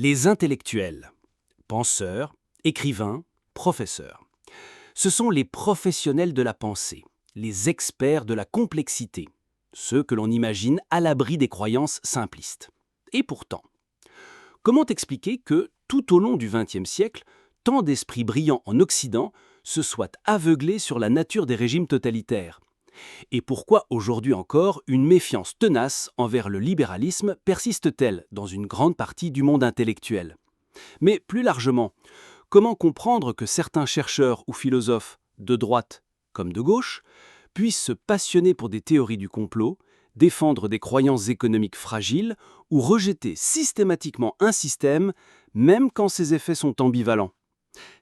Les intellectuels, penseurs, écrivains, professeurs. Ce sont les professionnels de la pensée, les experts de la complexité, ceux que l'on imagine à l'abri des croyances simplistes. Et pourtant, comment expliquer que, tout au long du XXe siècle, tant d'esprits brillants en Occident se soient aveuglés sur la nature des régimes totalitaires? Et pourquoi aujourd'hui encore une méfiance tenace envers le libéralisme persiste-t-elle dans une grande partie du monde intellectuel? Mais plus largement, comment comprendre que certains chercheurs ou philosophes, de droite comme de gauche, puissent se passionner pour des théories du complot, défendre des croyances économiques fragiles ou rejeter systématiquement un système, même quand ses effets sont ambivalents?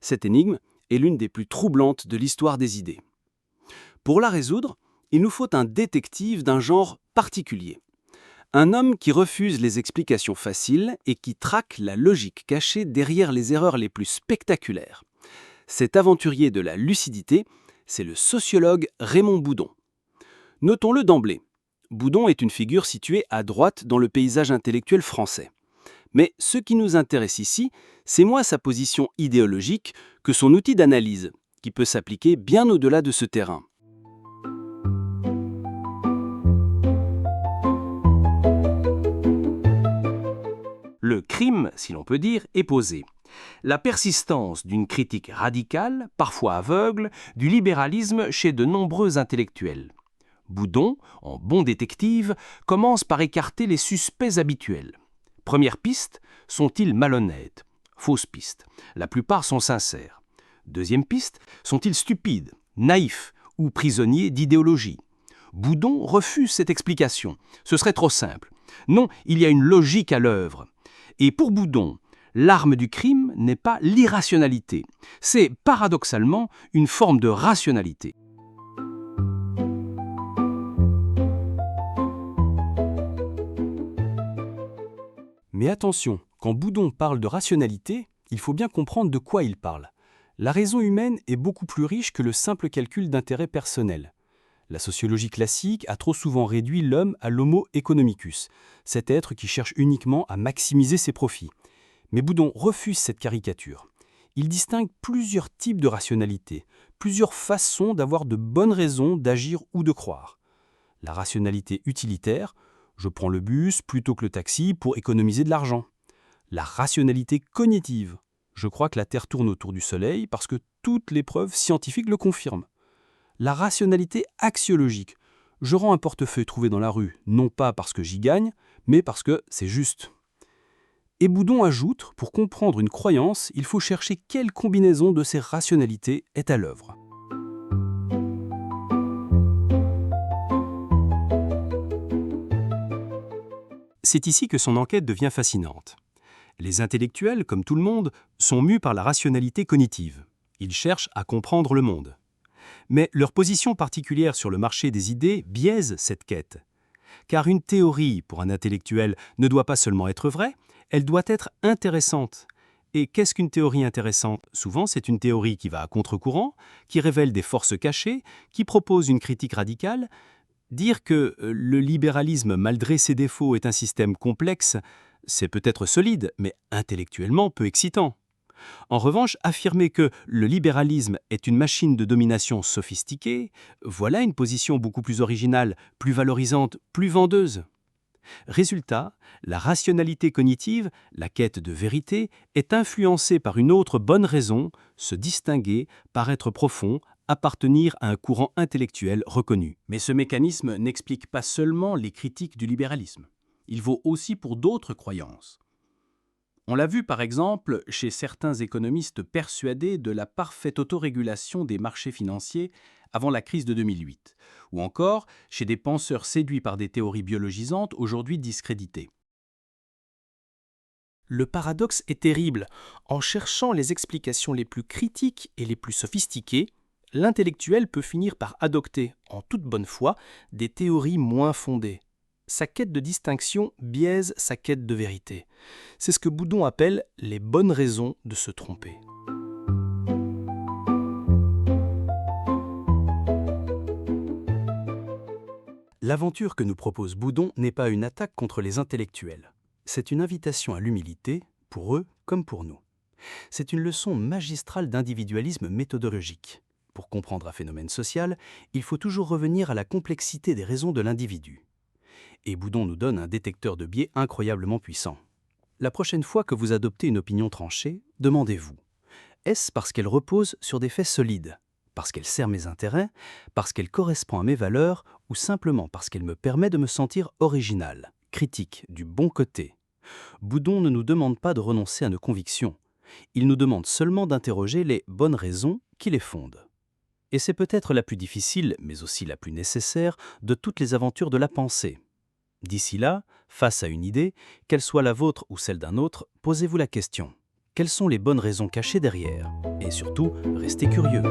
Cette énigme est l'une des plus troublantes de l'histoire des idées. Pour la résoudre, il nous faut un détective d'un genre particulier. Un homme qui refuse les explications faciles et qui traque la logique cachée derrière les erreurs les plus spectaculaires. Cet aventurier de la lucidité, c'est le sociologue Raymond Boudon. Notons-le d'emblée, Boudon est une figure située à droite dans le paysage intellectuel français. Mais ce qui nous intéresse ici, c'est moins sa position idéologique que son outil d'analyse, qui peut s'appliquer bien au-delà de ce terrain. Le crime, si l'on peut dire, est posé. La persistance d'une critique radicale, parfois aveugle, du libéralisme chez de nombreux intellectuels. Boudon, en bon détective, commence par écarter les suspects habituels. Première piste, sont-ils malhonnêtes? Fausse piste. La plupart sont sincères. Deuxième piste, sont-ils stupides, naïfs ou prisonniers d'idéologie? Boudon refuse cette explication. Ce serait trop simple. Non, il y a une logique à l'œuvre. Et pour Boudon, l'arme du crime n'est pas l'irrationalité. C'est paradoxalement une forme de rationalité. Mais attention, quand Boudon parle de rationalité, il faut bien comprendre de quoi il parle. La raison humaine est beaucoup plus riche que le simple calcul d'intérêt personnel. La sociologie classique a trop souvent réduit l'homme à l'homo economicus, cet être qui cherche uniquement à maximiser ses profits. Mais Boudon refuse cette caricature. Il distingue plusieurs types de rationalité, plusieurs façons d'avoir de bonnes raisons d'agir ou de croire. La rationalité utilitaire, je prends le bus plutôt que le taxi pour économiser de l'argent. La rationalité cognitive, je crois que la Terre tourne autour du Soleil parce que toutes les preuves scientifiques le confirment. La rationalité axiologique, je rends un portefeuille trouvé dans la rue, non pas parce que j'y gagne, mais parce que c'est juste. Et Boudon ajoute, pour comprendre une croyance, il faut chercher quelle combinaison de ces rationalités est à l'œuvre. C'est ici que son enquête devient fascinante. Les intellectuels, comme tout le monde, sont mus par la rationalité cognitive. Ils cherchent à comprendre le monde. Mais leur position particulière sur le marché des idées biaise cette quête. Car une théorie, pour un intellectuel, ne doit pas seulement être vraie, elle doit être intéressante. Et qu'est-ce qu'une théorie intéressante? Souvent, c'est une théorie qui va à contre-courant, qui révèle des forces cachées, qui propose une critique radicale. Dire que le libéralisme, malgré ses défauts, est un système complexe, c'est peut-être solide, mais intellectuellement peu excitant. En revanche, affirmer que le libéralisme est une machine de domination sophistiquée, voilà une position beaucoup plus originale, plus valorisante, plus vendeuse. Résultat, la rationalité cognitive, la quête de vérité, est influencée par une autre bonne raison, se distinguer, paraître profond, appartenir à un courant intellectuel reconnu. Mais ce mécanisme n'explique pas seulement les critiques du libéralisme. Il vaut aussi pour d'autres croyances. On l'a vu par exemple chez certains économistes persuadés de la parfaite autorégulation des marchés financiers avant la crise de 2008, ou encore chez des penseurs séduits par des théories biologisantes aujourd'hui discréditées. Le paradoxe est terrible. En cherchant les explications les plus critiques et les plus sophistiquées, l'intellectuel peut finir par adopter, en toute bonne foi, des théories moins fondées. Sa quête de distinction biaise sa quête de vérité. C'est ce que Boudon appelle les bonnes raisons de se tromper. L'aventure que nous propose Boudon n'est pas une attaque contre les intellectuels. C'est une invitation à l'humilité pour eux comme pour nous. C'est une leçon magistrale d'individualisme méthodologique. Pour comprendre un phénomène social, il faut toujours revenir à la complexité des raisons de l'individu. Et Boudon nous donne un détecteur de biais incroyablement puissant. La prochaine fois que vous adoptez une opinion tranchée, demandez-vous: est-ce parce qu'elle repose sur des faits solides, parce qu'elle sert mes intérêts, parce qu'elle correspond à mes valeurs, ou simplement parce qu'elle me permet de me sentir original, critique, du bon côté? Boudon ne nous demande pas de renoncer à nos convictions. Il nous demande seulement d'interroger les bonnes raisons qui les fondent. Et c'est peut-être la plus difficile, mais aussi la plus nécessaire, de toutes les aventures de la pensée. D'ici là, face à une idée, qu'elle soit la vôtre ou celle d'un autre, posez-vous la question: quelles sont les bonnes raisons cachées derrière? Et surtout, restez curieux.